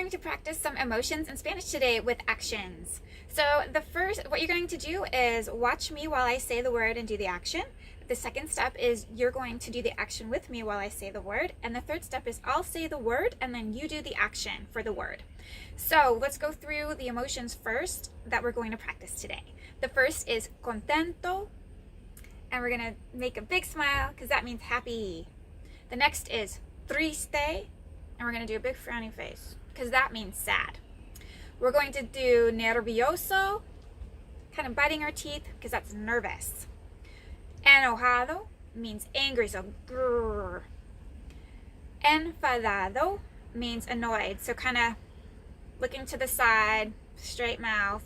going to practice some emotions in Spanish today with actions. So what you're going to do is watch me while I say the word and do the action. The second step is you're going to do the action with me while I say the word. And the third step is I'll say the word and then you do the action for the word. So let's go through the emotions first that we're going to practice today. The first is contento, and we're going to make a big smile because that means happy. The next is triste, and we're going to do a big frowny face because that means sad. We're going to do nervioso, kind of biting our teeth because that's nervous. Enojado means angry, so grrr. Enfadado means annoyed, so kind of looking to the side, straight mouth.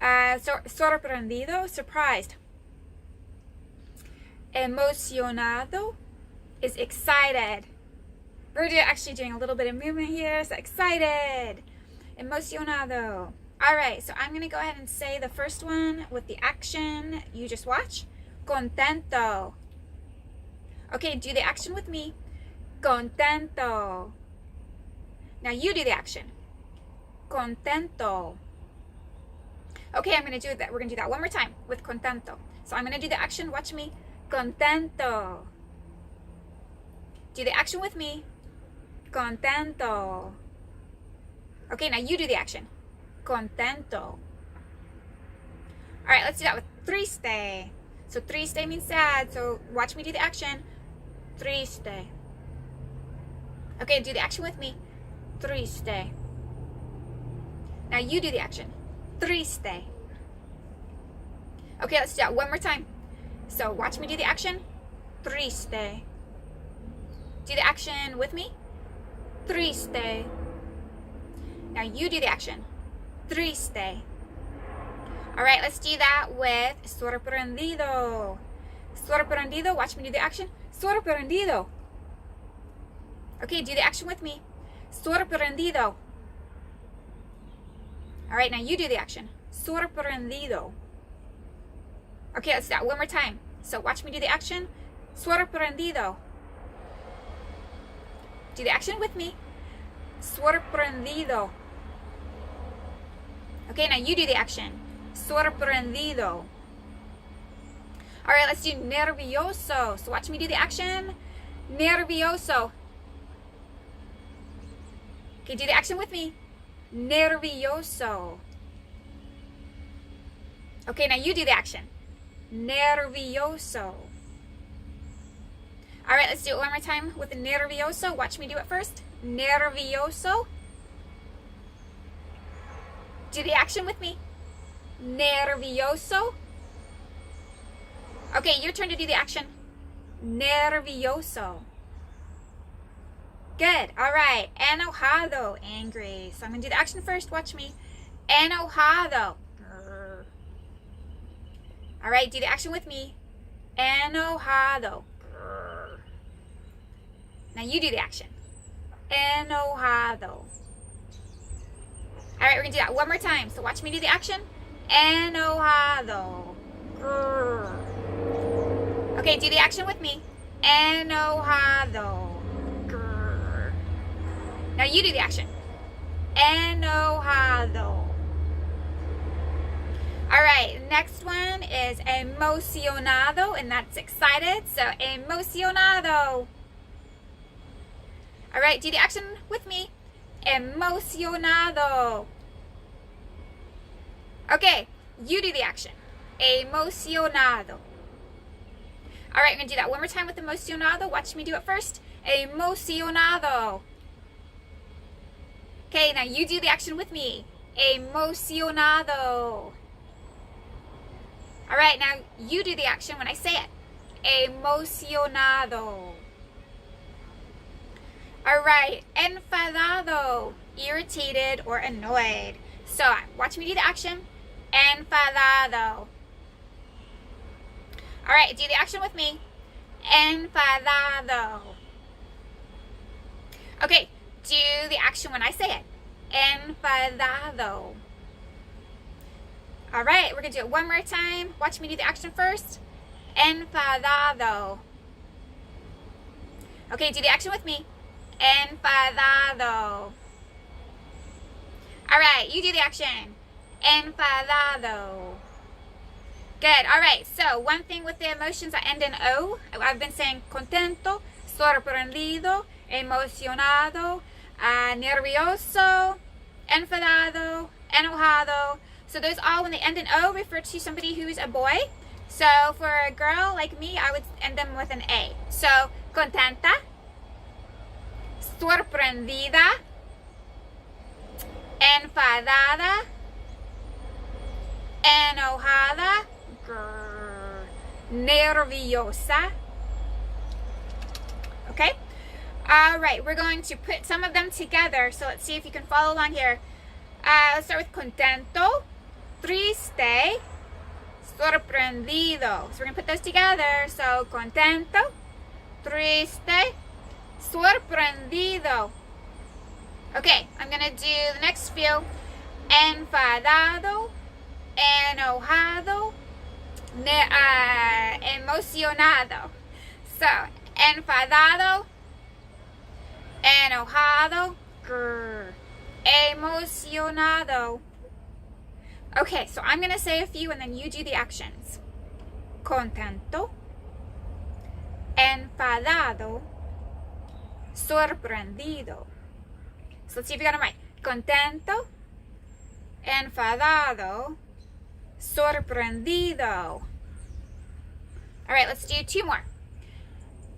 Sorprendido, surprised. Emocionado is excited. We're actually doing a little bit of movement here, so excited. Emocionado. All right, so I'm going to go ahead and say the first one with the action. You just watch. Contento. Okay, do the action with me. Contento. Now you do the action. Contento. Okay, I'm going to do that. We're going to do that one more time with contento. So I'm going to do the action. Watch me. Contento. Do the action with me. Contento. Okay, now you do the action. Contento. All right, let's do that with triste. So triste means sad. So watch me do the action. Triste. Okay, do the action with me. Triste. Now you do the action. Triste. Okay, let's do that one more time. So watch me do the action. Triste. Do the action with me. Triste. Now you do the action. Triste. All right, let's do that with sorprendido. Sorprendido, watch me do the action. Sorprendido. Okay, do the action with me. Sorprendido. All right, now you do the action. Sorprendido. Okay, let's do that one more time. So watch me do the action. Sorprendido. Do the action with me. Sorprendido. Okay, now you do the action. Sorprendido. All right, let's do nervioso. So watch me do the action. Nervioso. Okay, do the action with me. Nervioso. Okay, now you do the action. Nervioso. All right, let's do it one more time with the nervioso. Watch me do it first. Nervioso. Do the action with me. Nervioso. Okay, your turn to do the action. Nervioso. Good. All right. Enojado. Angry. So I'm going to do the action first. Watch me. Enojado. Grr. All right. Do the action with me. Enojado. Grr. Now you do the action. Enojado. All right. We're going to do that one more time. So watch me do the action. Enojado. Grr. Okay. Do the action with me. Enojado. Now you do the action. Enojado. All right, next one is emocionado, and that's excited. So emocionado. All right, do the action with me. Emocionado. Okay, you do the action. Emocionado. All right, I'm going to do that one more time with emocionado. Watch me do it first. Emocionado. Okay, now you do the action with me. Emocionado. All right, now you do the action when I say it. Emocionado. All right, enfadado. Irritated or annoyed. So watch me do the action. Enfadado. All right, do the action with me. Enfadado. Okay. Do the action when I say it. Enfadado. All right, we're going to do it one more time. Watch me do the action first. Enfadado. Okay, do the action with me. Enfadado. All right, you do the action. Enfadado. Good. All right, so one thing with the emotions that end in O, I've been saying contento, sorprendido, emocionado, nervioso, enfadado, enojado. So those all, when they end in O, refer to somebody who's a boy. So for a girl like me, I would end them with an A. So contenta, sorprendida, enfadada, enojada, nerviosa. Okay? All right, we're going to put some of them together. So let's see if you can follow along here. Let's start with contento, triste, sorprendido. So we're going to put those together. So contento, triste, sorprendido. Okay, I'm going to do the next few. Enfadado, enojado, emocionado. So, enfadado, enojado, emocionado. Okay, so I'm going to say a few and then you do the actions. Contento, enfadado, sorprendido. So let's see if you got them right. Contento, enfadado, sorprendido. All right, let's do two more.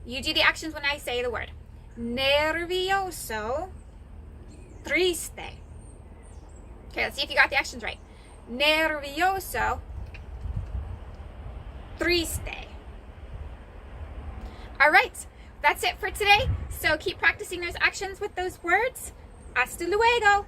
You do the actions when I say the word. Nervioso, triste. Okay, let's see if you got the actions right. Nervioso, triste. All right, that's it for today. So keep practicing those actions with those words. Hasta luego.